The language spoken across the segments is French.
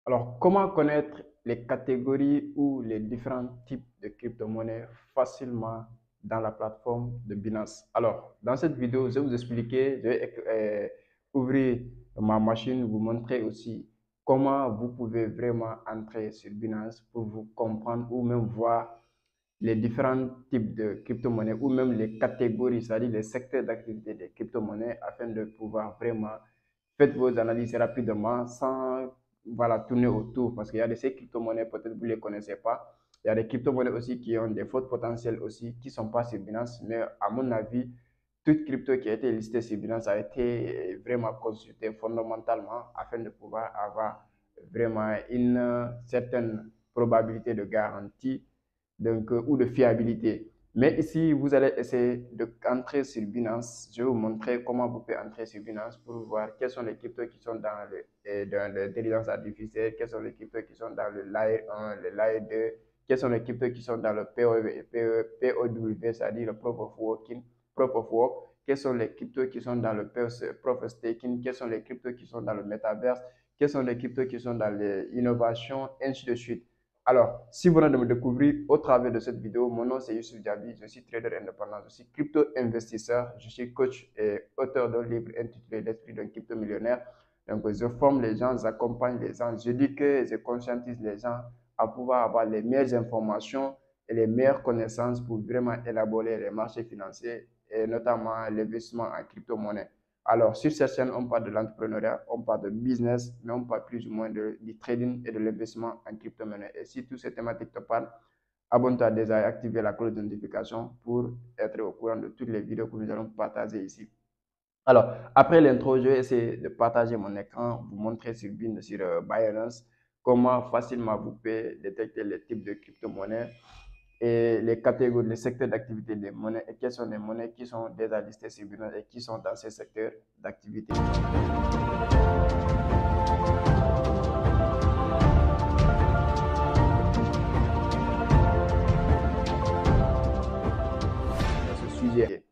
Alors, comment connaître les catégories ou les différents types de crypto-monnaies facilement dans la plateforme de Binance? Alors, dans cette vidéo, je vais vous expliquer, je vais ouvrir ma machine, vous montrer aussi comment vous pouvez vraiment entrer sur Binance pour vous comprendre ou même voir les différents types de crypto-monnaies ou même les catégories, c'est-à-dire les secteurs d'activité des crypto-monnaies afin de pouvoir vraiment faire vos analyses rapidement sans voilà, tourner autour parce qu'il y a de ces crypto-monnaies, peut-être vous ne les connaissez pas. Il y a des crypto-monnaies aussi qui ont des fautes potentielles aussi, qui ne sont pas sur Binance, mais à mon avis, toute crypto qui a été listée sur Binance a été vraiment consultée fondamentalement afin de pouvoir avoir vraiment une certaine probabilité de garantie donc, ou de fiabilité. Mais ici, vous allez essayer d'entrer sur Binance. Je vais vous montrer comment vous pouvez entrer sur Binance pour voir quels sont les cryptos qui sont dans l'intelligence artificielle, quels sont les cryptos qui sont dans le layer 1, le layer 2, quels sont les cryptos qui sont dans le POW, c'est-à-dire le Proof of Working, Proof of Work, quels sont les cryptos qui sont dans le Proof of Staking, quels sont les cryptos qui sont dans le Metaverse, quels sont les cryptos qui sont dans l'innovation, ainsi de suite. Alors, si vous venez de me découvrir au travers de cette vidéo, mon nom c'est Youssouf Diaby, je suis trader indépendant, je suis crypto-investisseur, je suis coach et auteur d'un livre intitulé L'esprit d'un crypto-millionnaire. Donc, je forme les gens, j'accompagne les gens, je dis que je conscientise les gens à pouvoir avoir les meilleures informations et les meilleures connaissances pour vraiment élaborer les marchés financiers et notamment l'investissement en crypto-monnaie. Alors, sur cette chaîne, on parle de l'entrepreneuriat, on parle de business, mais on parle plus ou moins du trading et de l'investissement en crypto-monnaie. Et si toutes ces thématiques te parlent, abonne-toi déjà et active la cloche de notification pour être au courant de toutes les vidéos que nous allons partager ici. Alors, après l'intro, je vais essayer de partager mon écran, vous montrer sur Binance comment facilement vous pouvez détecter les types de crypto-monnaies et les catégories, les secteurs d'activité des monnaies et quelles sont les monnaies qui sont déjà listées sur Binance et qui sont dans ces secteurs d'activité. Ce sujet.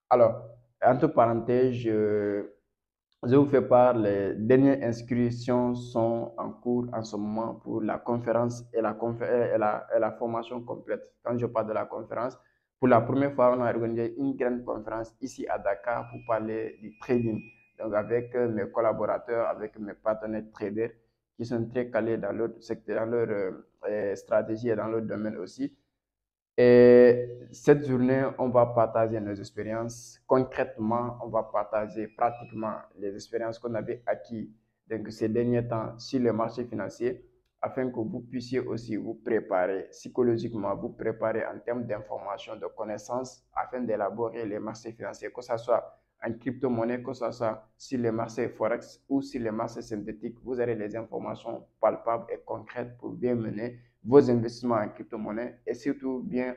Alors, entre parenthèses, je vous fais part, les dernières inscriptions sont en cours en ce moment pour la conférence et la formation complète. Quand je parle de la conférence, pour la première fois, on a organisé une grande conférence ici à Dakar pour parler du trading. Donc, avec mes collaborateurs, avec mes partenaires traders qui sont très calés dans leur secteur, dans leur stratégie et dans leur domaine aussi. Et cette journée, on va partager nos expériences. Concrètement, on va partager pratiquement les expériences qu'on avait acquises donc, ces derniers temps sur le marché financier afin que vous puissiez aussi vous préparer psychologiquement, vous préparer en termes d'information, de connaissances afin d'élaborer les marchés financiers, que ce soit en crypto-monnaie, que ce soit sur les marchés forex ou sur les marchés synthétiques. Vous aurez les informations palpables et concrètes pour bien mener vos investissements en crypto-monnaie et surtout bien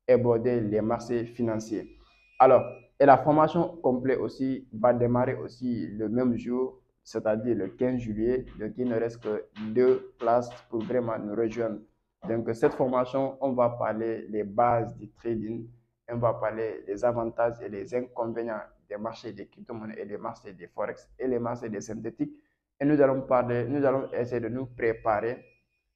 aborder les marchés financiers. Alors, et la formation complète aussi va démarrer aussi le même jour, c'est-à-dire le 15 juillet. Donc, il ne reste que 2 places pour vraiment nous rejoindre. Donc, cette formation, on va parler des bases du trading, on va parler des avantages et des inconvénients des marchés des crypto-monnaies et des marchés des forex et les marchés des synthétiques. Et nous allons essayer de nous préparer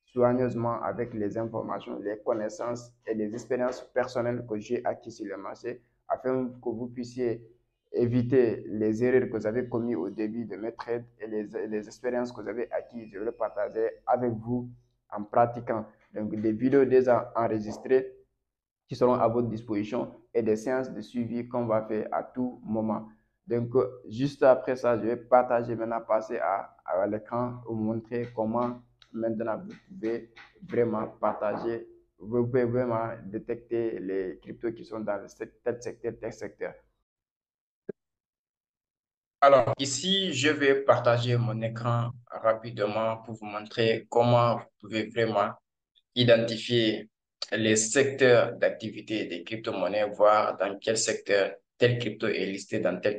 soigneusement avec les informations, les connaissances et les expériences personnelles que j'ai acquises sur le marché afin que vous puissiez éviter les erreurs que vous avez commises au début de mes trades et les expériences que vous avez acquises. Je vais les partager avec vous en pratiquant. Donc, des vidéos déjà enregistrées qui seront à votre disposition et des séances de suivi qu'on va faire à tout moment. Donc, juste après ça, je vais partager maintenant, passer à l'écran, vous montrer comment maintenant vous pouvez vraiment partager, vous pouvez vraiment détecter les cryptos qui sont dans tel secteur, tel secteur. Alors, ici, je vais partager mon écran rapidement pour vous montrer comment vous pouvez vraiment identifier les secteurs d'activité des crypto-monnaies, voir dans quel secteur tel crypto est listé dans tel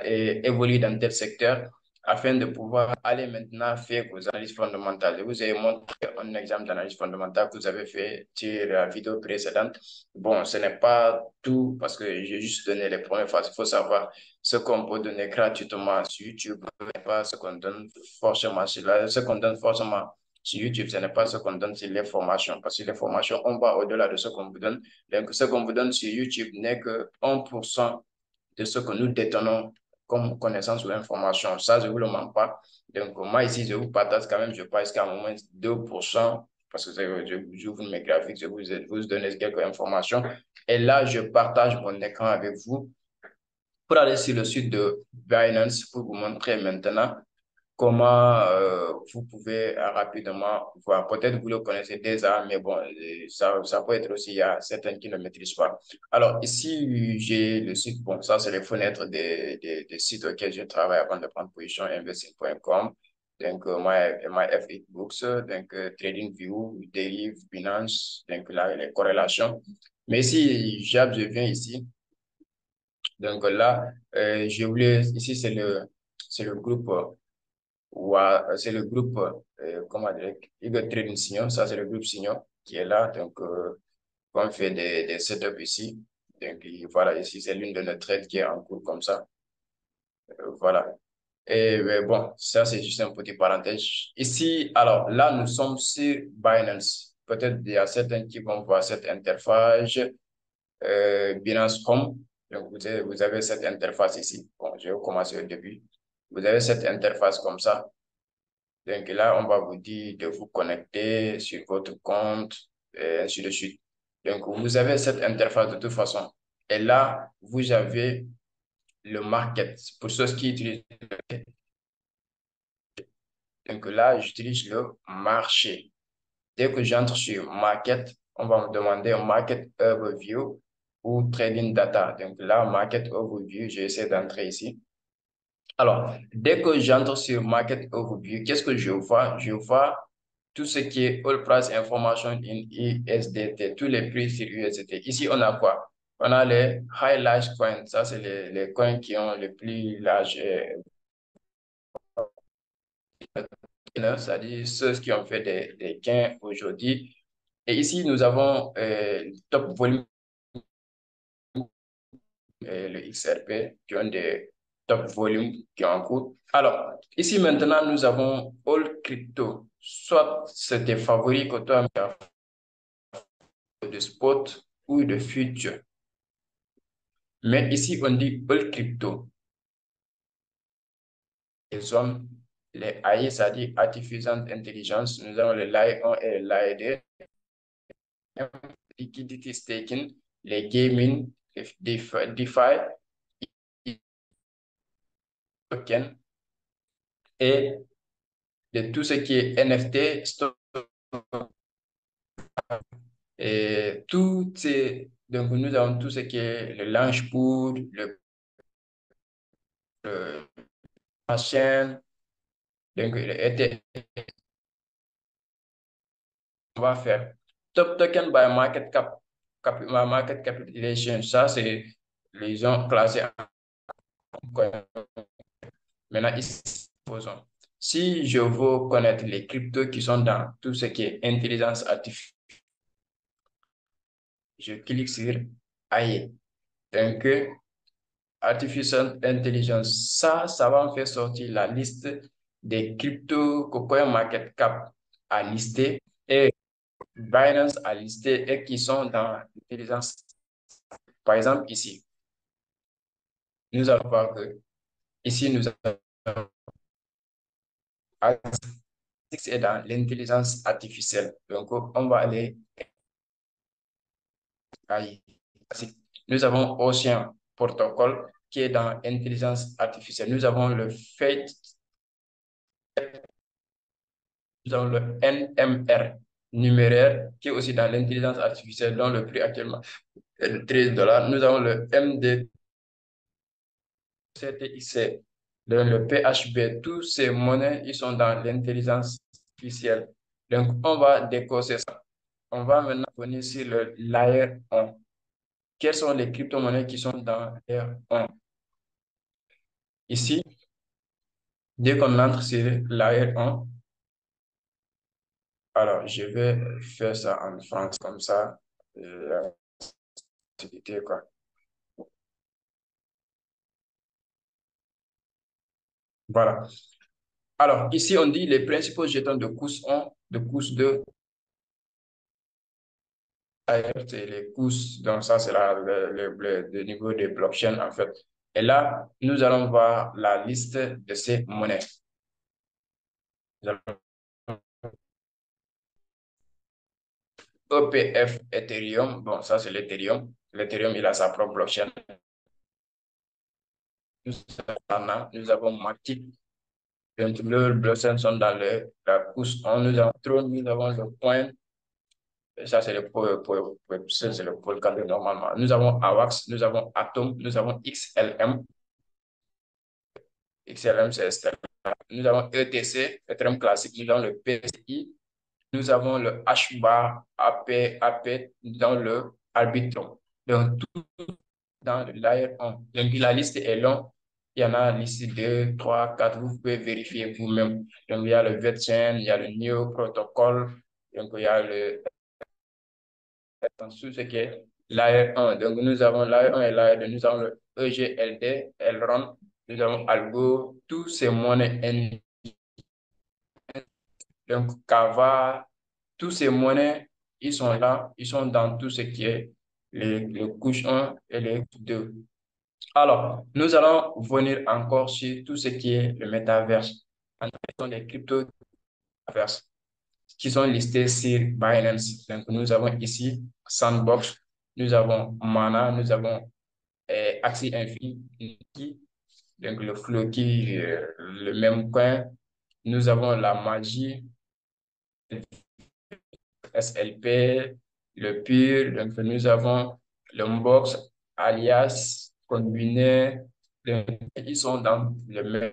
et évolue dans tel secteur, afin de pouvoir aller maintenant faire vos analyses fondamentales. Je vous ai montré un exemple d'analyse fondamentale que vous avez fait sur la vidéo précédente. Bon, ce n'est pas tout parce que j'ai juste donné les premières phases. Il faut savoir ce qu'on peut donner gratuitement sur YouTube, pas ce qu'on donne forcément ce qu'on donne forcément sur YouTube, ce n'est pas ce qu'on donne sur les formations. Parce que les formations, on va au-delà de ce qu'on vous donne. Donc, ce qu'on vous donne sur YouTube n'est que 1% de ce que nous détenons comme connaissance ou information. Ça, je ne vous le mens pas. Donc, moi, ici, je vous partage quand même, je pense qu'à un moment 2%, parce que j'ouvre mes graphiques, vous donne quelques informations. Et là, je partage mon écran avec vous pour aller sur le site de Binance pour vous montrer maintenant comment vous pouvez rapidement voir. Peut-être vous le connaissez déjà, mais bon, ça peut être aussi, il y a certains qui ne maîtrisent pas. Alors, ici, j'ai le site, bon, ça, c'est les fenêtres des sites auxquels je travaille avant de prendre position, investing.com, donc MyFXBooks, donc TradingView, Derive, Binance, donc là, les corrélations. Mais ici, je viens ici. Donc là, je voulais, ici, c'est le groupe. C'est le groupe, comment dire, Eagle Trading Signon, ça c'est le groupe Signon qui est là, donc on fait des setups ici, donc voilà, ici c'est l'une de nos trades qui est en cours comme ça, voilà. Et bon, ça c'est juste un petit parenthèse. Ici, alors là, nous sommes sur Binance. Peut-être il y a certains qui vont voir cette interface, Binance Home. Donc vous avez cette interface ici. Bon, je vais commencer au début. Vous avez cette interface comme ça. Donc là, on va vous dire de vous connecter sur votre compte, et ainsi de suite. Donc, vous avez cette interface de toute façon. Et là, vous avez le market. Pour ceux qui utilisent, donc là, j'utilise le marché. Dès que j'entre sur market, on va me demander un market overview ou trading data. Donc là, market overview, j'essaie d'entrer ici. Alors, dès que j'entre sur Market Overview, qu'est-ce que je vois? Je vois tout ce qui est All Price Information in USDT, tous les prix sur USDT. Ici, on a quoi? On a les High Large Coins. Ça, c'est les coins qui ont le plus large, c'est-à-dire ceux qui ont fait des gains aujourd'hui. Et ici, nous avons Top Volume et le XRP qui ont des top volumes qui ont en cours. Alors, ici maintenant, nous avons All Crypto. Soit c'est tes favoris que toi, de spot ou de future. Mais ici, on dit All Crypto. Les zones, les AI, c'est-à-dire Artificial Intelligence. Nous avons le Layer 1 et le Layer 2. Liquidity Staking, les gaming, les DeFi, token et de tout ce qui est NFT, stock. Et tout donc nous avons tout ce qui est le Launch Pool, la chaîne, donc on va faire Top Token by Market Capitalization. Ça, c'est les gens classés en coin. Maintenant, ici, posons. Si je veux connaître les cryptos qui sont dans tout ce qui est intelligence artificielle, je clique sur AI. Donc, Artificial Intelligence, ça va me faire sortir la liste des cryptos que CoinMarketCap a listé et Binance a listé et qui sont dans l'intelligence. Par exemple, ici, nous allons voir que ici, nous avons Astix est dans l'intelligence artificielle. Donc, on va aller à ici. Nous avons Ocean Protocol qui est dans l'intelligence artificielle. Nous avons le Fate. Nous avons le NMR numéraire qui est aussi dans l'intelligence artificielle dont le prix actuellement est de 13 dollars. Nous avons le MDCTIC, le PHB. Tous ces monnaies, ils sont dans l'intelligence artificielle. Donc, on va décorcer ça. On va maintenant venir sur le layer 1. Quelles sont les crypto-monnaies qui sont dans layer 1? Ici, Dès qu'on entre sur layer 1, alors je vais faire ça en France comme ça, la facilité, quoi. Voilà. Alors, ici, on dit les principaux jetons de couche 1, de couche 2, c'est les couches, donc ça, c'est le niveau de blockchain, en fait. Et là, nous allons voir la liste de ces monnaies. Nous allons EPF Ethereum, bon, ça, c'est l'Ethereum. L'Ethereum, il a sa propre blockchain. Nous avons Matic. Donc, leurs blockchains sont dans la couche 1. Nous avons Tron, nous avons le Coin. Ça, c'est ça, c'est le pôle 4 normalement. Nous avons AWAX, nous avons Atom, nous avons XLM. XLM, c'est Stellar. Nous avons ETC, Ethereum classique. Nous avons le PCI. Nous avons le HBAR, AP dans le Arbitrum. Donc, tout dans le layer 1. Donc, la liste est longue. Il y en a ici 2, 3, 4. Vous pouvez vérifier vous-même. Donc, il y a le VeChain, il y a le NEO Protocol. Donc, il y a le tout ce qui est layer 1. Donc, nous avons layer 1 et layer 2. Nous avons le EGLD, Elrond, nous avons Algo, tous ces monnaies donc Kava, tous ces monnaies, ils sont là, ils sont dans tout ce qui est les couches 1 et les 2. Alors, nous allons venir encore sur tout ce qui est le métaverse. Ce sont des crypto métaverses qui sont listés sur Binance. Donc, nous avons ici Sandbox, nous avons Mana, nous avons Axie Infinity, donc le Floki, le même coin. Nous avons la magie, SLP, le Pure, donc nous avons l'Unbox, alias, Combiné. Donc, ils sont dans le même,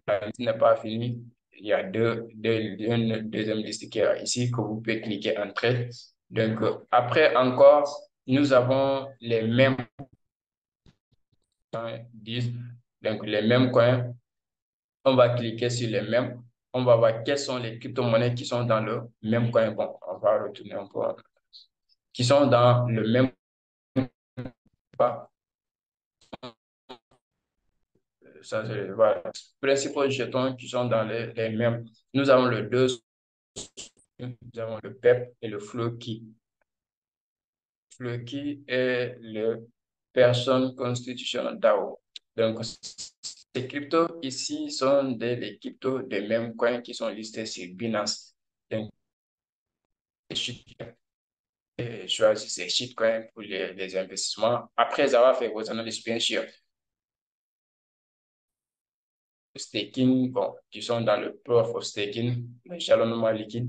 la liste n'est pas finie. Il y a une deuxième liste qui est ici que vous pouvez cliquer entrer. Donc, après encore, nous avons les mêmes 10, donc les mêmes coins. On va cliquer sur les mêmes. On va voir quelles sont les crypto-monnaies qui sont dans le même coin. Bon, on va retourner un peu. Qui sont dans le même coin. Ça, c'est, voilà. Principaux jetons qui sont dans les mêmes. Nous avons le 2, nous avons le PEP et le Floki. Floki est le Person Constitutional DAO. Donc, ces cryptos ici sont des cryptos des mêmes coins qui sont listés sur Binance. Donc, choisir ces shitcoins pour les investissements. Après avoir fait vos analyses, bien sûr, staking, bon, qui sont dans le proof of staking, le jalonnement liquide.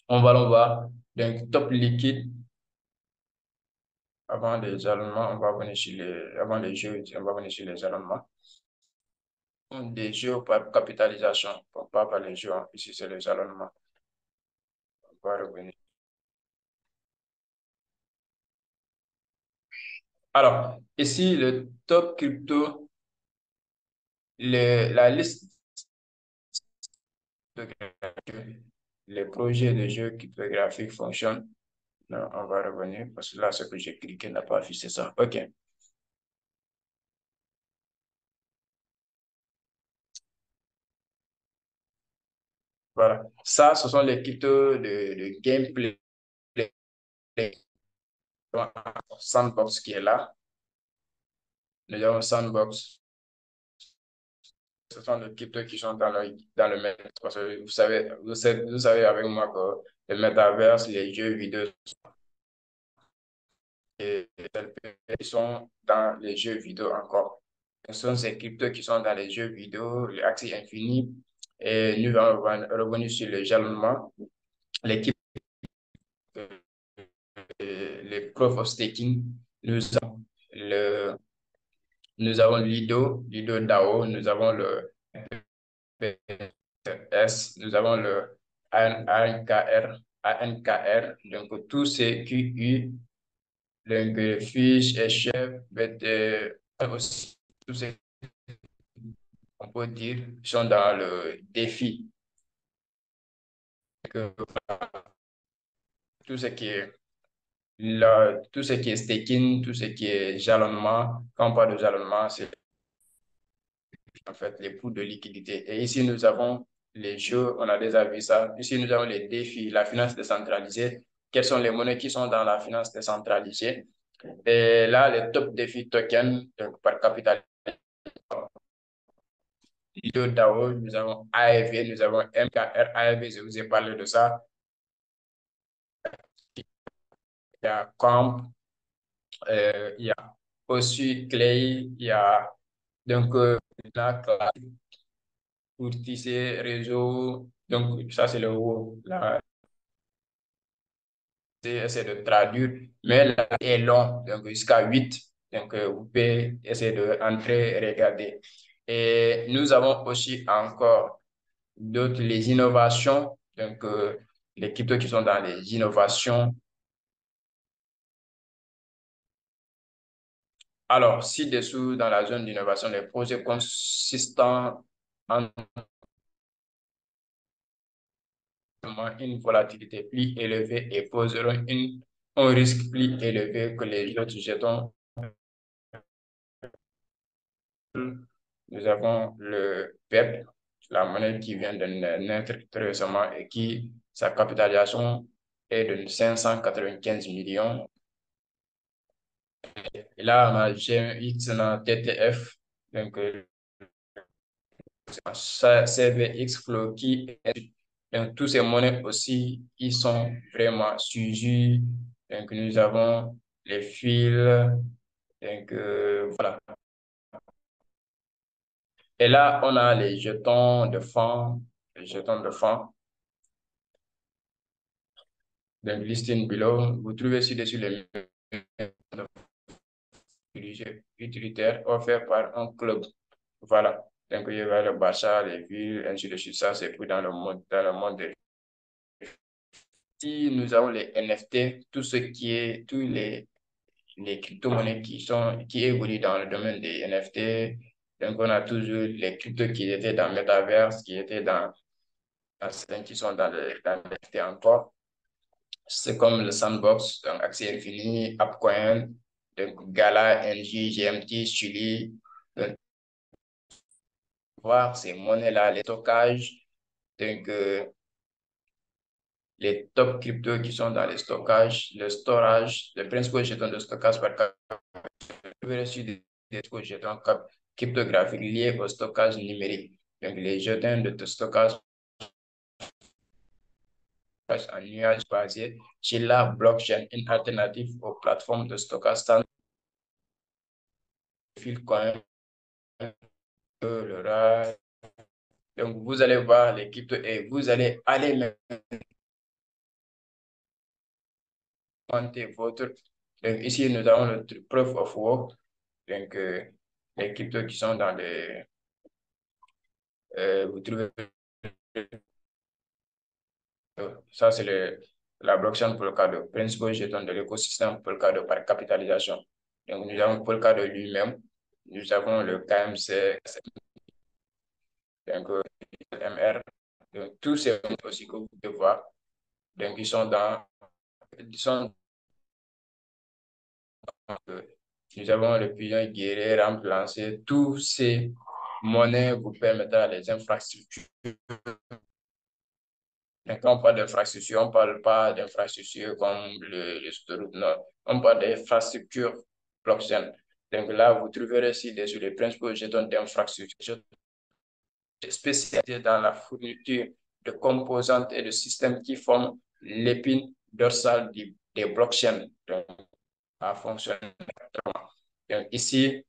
On va le voir. Donc, top liquide, avant les jalonnements, on va venir sur avant les jeux, on va venir sur les jalonnements. Des jeux par capitalisation, pas par les jeux, hein. Ici, c'est le jalonnement. On va revenir. Alors, ici, le top crypto, la liste de les projets de jeux cryptographiques fonctionnent. Non, on va revenir parce que là, ce que j'ai cliqué n'a pas affiché ça. OK. Voilà. Ça, ce sont les cryptos de gameplay. Sandbox qui est là. Nous avons Sandbox. Ce sont les cryptos qui sont dans le même. Parce que vous savez avec moi que le metaverse, les jeux vidéo et ils sont dans les jeux vidéo encore. Ce sont ces cryptos qui sont dans les jeux vidéo, les accès infini. Et nous allons revenir sur le jalonnement, l'équipe, les proof of staking. Nous avons le, nous avons Lido DAO, nous avons le PS, nous avons le ANKR, donc tous ces QU, donc fiche, chef, aussi, tous ces on peut dire, sont dans le défi. Que tout ce qui est tout ce qui est staking, tout ce qui est jalonnement, quand on parle de jalonnement, c'est en fait les pots de liquidité. Et ici, nous avons les jeux, on a déjà vu ça. Ici, nous avons les défis, la finance décentralisée. Quelles sont les monnaies qui sont dans la finance décentralisée? Et là, les top défis tokens donc par capital. DAO, nous avons AEV, nous avons MKR, AEV, je vous ai parlé de ça. Il y a Comp, il y a aussi Clay, il y a donc là, pour tisser réseau. Donc, ça, c'est le haut. Là, essayer de traduire, mais là, est long, donc jusqu'à 8. Donc, vous pouvez essayer d'entrer et regarder. Et nous avons aussi encore d'autres, les innovations. Donc, les cryptos qui sont dans les innovations. Alors, ci-dessous, dans la zone d'innovation, les projets consistants en une volatilité plus élevée et poseront un risque plus élevé que les autres jetons. Nous avons le PEP, la monnaie qui vient de naître très récemment et qui, sa capitalisation est de 595 millions. Et là, on a GMX, on a TTF, donc CVX Flow qui donc, tous ces monnaies aussi, ils sont vraiment suivis. Donc, nous avons les fils. Donc, voilà. Et là, on a les jetons de fonds. Les jetons de fonds. Donc, listing below. Vous trouvez ci-dessus les utilitaires offerts par un club. Voilà. Donc, il y a le Barça, les villes, ainsi de suite. Ça, c'est pour dans le monde de si nous avons les NFT, tout ce qui est, tous les crypto-monnaies qui évoluent dans le domaine des NFT. Donc, on a toujours les cryptos qui étaient dans Metaverse, qui étaient certains qui sont dans les NFT encore. C'est comme le Sandbox, donc Accès Infini, AppCoin, donc Gala, NJ, GMT, Chili. Donc, voir ces monnaies-là, les stockages, donc les top cryptos qui sont dans les stockages, le storage, les principaux jetons de stockage par reçu des jetons cryptographiques liés au stockage numérique. Donc, les jetons de stockage en nuage basé sur la blockchain, une alternative aux plateformes de stockage standard, Filecoin, le RAI. Donc, vous allez voir les cryptos et vous allez aller monter votre. Donc, ici, nous avons le proof of work. Donc, les cryptos qui sont dans les. Vous trouvez ça, c'est la blockchain pour le cas de principal jeton de l'écosystème pour le cas de par capitalisation. Donc, nous avons pour le cas de lui-même, nous avons le KMC, donc MR, donc tous ces aussi que vous pouvez voir. Donc, ils sont nous avons le pigeon guerrier remplacé. Tous ces monnaies vous permettent les infrastructures. Donc, quand on parle d'infrastructure, on ne parle pas d'infrastructure comme les autoroutes, non. On parle d'infrastructure blockchain. Donc là, vous trouverez sur les principaux jetons d'infrastructure spécialisés dans la fourniture de composantes et de systèmes qui forment l'épine dorsale des blockchains. Donc, à fonctionner. Donc, ici,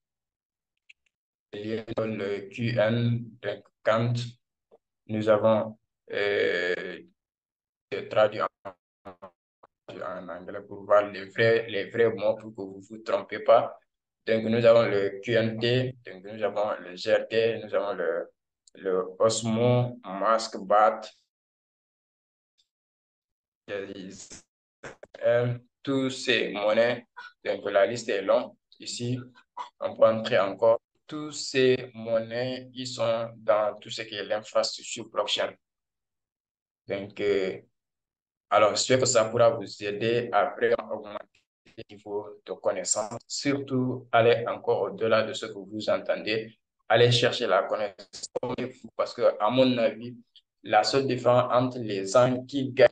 il y a le QN, donc Kant, nous avons traduit en anglais pour voir les vrais mots pour que vous ne vous trompez pas. Donc, nous avons le QNT, donc nous avons le GRT, nous avons le Osmo, Mask, BAT, tous ces monnaies. Donc, la liste est longue. Ici, on peut entrer encore. tous ces monnaies, ils sont dans tout ce qui est l'infrastructure blockchain. Donc, alors, j'espère que ça pourra vous aider à vraiment augmenter le niveau de connaissance, surtout aller encore au-delà de ce que vous entendez, aller chercher la connaissance, parce que, à mon avis, la seule différence entre les gens qui gagnent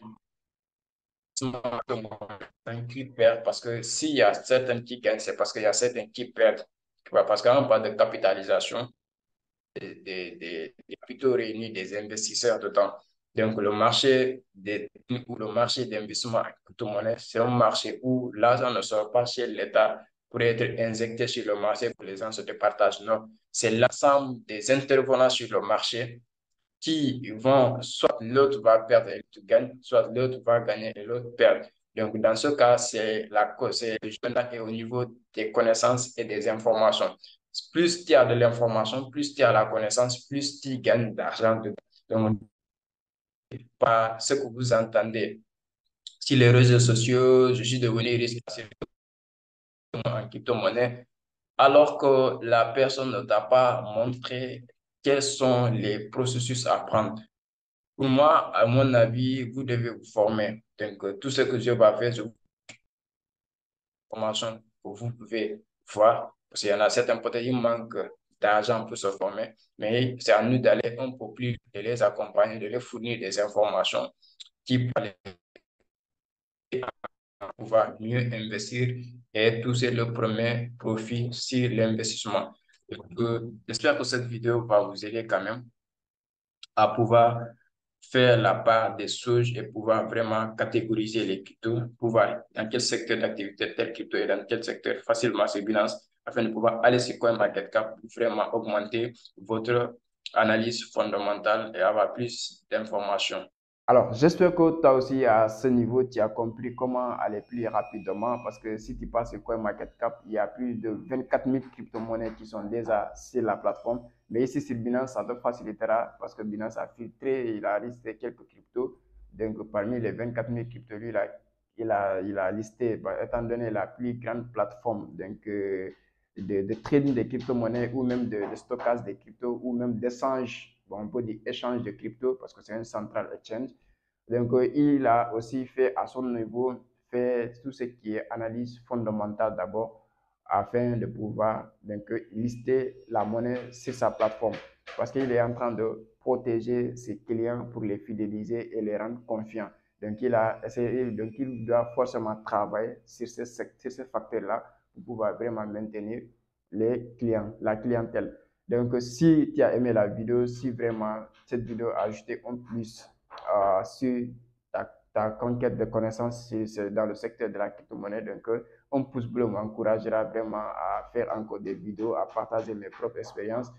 et qui perdent, parce que s'il y a certains qui gagnent, c'est parce qu'il y a certains qui perdent. Parce qu'on parle de capitalisation, des capitaux réunis des investisseurs dedans. Donc, le marché ou le marché d'investissement en crypto-monnaie, c'est un marché où l'argent ne sort pas chez l'État pour être injecté sur le marché pour les gens se départagent. Non, c'est l'ensemble des intervenants sur le marché qui vont, soit l'autre va perdre et l'autre gagne, soit l'autre va gagner et l'autre perd. Donc, dans ce cas, c'est le jeu est au niveau des connaissances et des informations. Plus tu as de l'information, plus tu as la connaissance, plus tu gagnes d'argent. Donc, par ce que vous entendez sur les réseaux sociaux, je suis devenu riche en crypto-monnaie, alors que la personne ne t'a pas montré quels sont les processus à prendre. Pour moi, à mon avis, vous devez vous former. Donc, tout ce que je vais faire, je vous formation que vous pouvez voir. Parce qu'il y en a certains peut-être ils manquent d'argent pour se former, mais c'est à nous d'aller un peu plus, de les accompagner, de les fournir des informations qui peuvent pouvoir mieux investir et toucher le premier profit sur l'investissement. J'espère que cette vidéo va vous aider quand même à pouvoir faire la part des choses et pouvoir vraiment catégoriser les cryptos, pouvoir dans quel secteur d'activité tel crypto et dans quel secteur facilement c'est Binance, afin de pouvoir aller sur CoinMarketCap pour vraiment augmenter votre analyse fondamentale et avoir plus d'informations. Alors, j'espère que toi aussi, à ce niveau, tu as compris comment aller plus rapidement parce que si tu passes sur CoinMarketCap, il y a plus de 24 000 crypto-monnaies qui sont déjà sur la plateforme. Mais ici, sur Binance, ça te facilitera parce que Binance a filtré, il a listé quelques cryptos. Donc, parmi les 24 000 cryptos, lui, il a listé, étant donné la plus grande plateforme de trading des crypto-monnaies ou même de stockage des cryptos ou même d'échange, bon, on peut dire échange de crypto parce que c'est un central exchange. Donc, il a aussi fait à son niveau, fait tout ce qui est analyse fondamentale d'abord afin de pouvoir donc, lister la monnaie sur sa plateforme parce qu'il est en train de protéger ses clients pour les fidéliser et les rendre confiants. Donc, il doit forcément travailler sur ces facteurs-là pour pouvoir vraiment maintenir les clients, la clientèle. Donc, si tu as aimé la vidéo, si vraiment cette vidéo a ajouté un plus sur ta conquête de connaissances dans le secteur de la crypto-monnaie, donc un pouce bleu m'encouragera vraiment à faire encore des vidéos, à partager mes propres expériences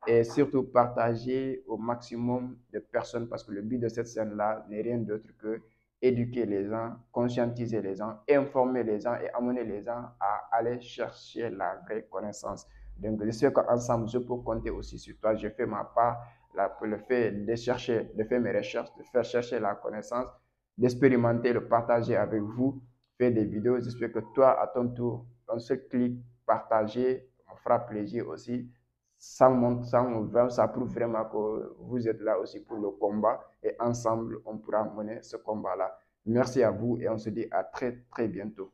et surtout partager au maximum de personnes parce que le but de cette chaîne-là n'est rien d'autre que éduquer les gens, conscientiser les gens, informer les gens et amener les gens à aller chercher la vraie connaissance. Donc, je sais qu'ensemble, je peux compter aussi sur toi. Je fais ma part, le fait de chercher, de faire mes recherches, de faire chercher la connaissance, d'expérimenter, de partager avec vous, faire des vidéos. J'espère que toi, à ton tour, un seul clic, partager, me fera plaisir aussi. Ça prouve vraiment que vous êtes là aussi pour le combat et ensemble, on pourra mener ce combat-là. Merci à vous et on se dit à très, très bientôt.